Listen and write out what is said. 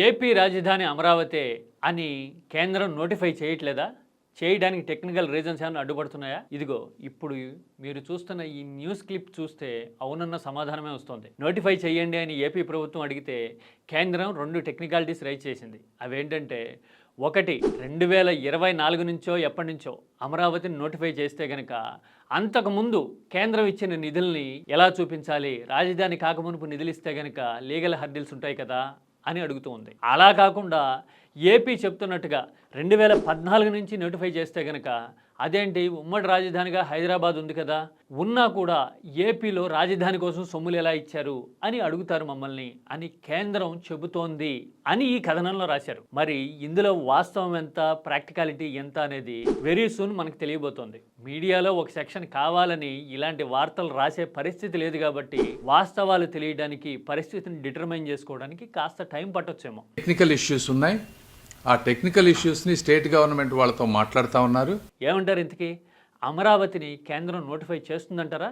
AP రాజధాని అమరావతి అని కేంద్రం నోటిఫై చేయట్లేదా? చేయడానికి టెక్నికల్ రీజన్స్ ఏమైనా అడ్డుపడుతున్నాయా? ఇదిగో ఇప్పుడు మీరు చూస్తున్న ఈ న్యూస్ క్లిప్ చూస్తే అవునన్న సమాధానమే వస్తుంది. నోటిఫై చేయండి అని ఏపీ ప్రభుత్వం అడిగితే కేంద్రం 2 టెక్నికాలిటీస్ రైజ్ చేసింది. అవేంటంటే, ఒకటి 2024 నుంచో ఎప్పటి నుంచో అమరావతిని నోటిఫై చేస్తే గనక అంతకుముందు కేంద్రం ఇచ్చిన నిధుల్ని ఎలా చూపించాలి, రాజధాని కాకమునుపు నిధులు ఇస్తే గనక లీగల్ హర్డిల్స్ ఉంటాయి కదా అని అడుగుతూ ఉంది. అలా కాకుండా ఏపీ చెప్తున్నట్టుగా 2014 నుంచి నోటిఫై చేస్తే గనక అదేంటి, ఉమ్మడి రాజధానిగా హైదరాబాద్ ఉంది కదా, ఉన్నా కూడా ఏపీలో రాజధాని కోసం సొమ్ములు ఎలా ఇచ్చారు అని అడుగుతారు మమ్మల్ని అని కేంద్రం చెబుతోంది అని ఈ కథనంలో రాశారు. మరి ఇందులో వాస్తవం ఎంత, ప్రాక్టికాలిటీ ఎంత అనేది వెరీ సూన్ మనకు తెలియబోతోంది. మీడియాలో ఒక సెక్షన్ కావాలని ఇలాంటి వార్తలు రాసే పరిస్థితి లేదు కాబట్టి వాస్తవాలు తెలియడానికి, పరిస్థితిని డిటర్మైన్ చేసుకోవడానికి కాస్త టైం పట్టొచ్చేమో. టెక్నికల్ ఇష్యూస్ ఉన్నాయి. ఆ టెక్నికల్ ఇష్యూస్ని స్టేట్ గవర్నమెంట్ వాళ్ళతో మాట్లాడుతూ ఉన్నారు. ఏమంటారు ఇంతకీ? అమరావతిని కేంద్రం నోటిఫై చేస్తుందంటారా?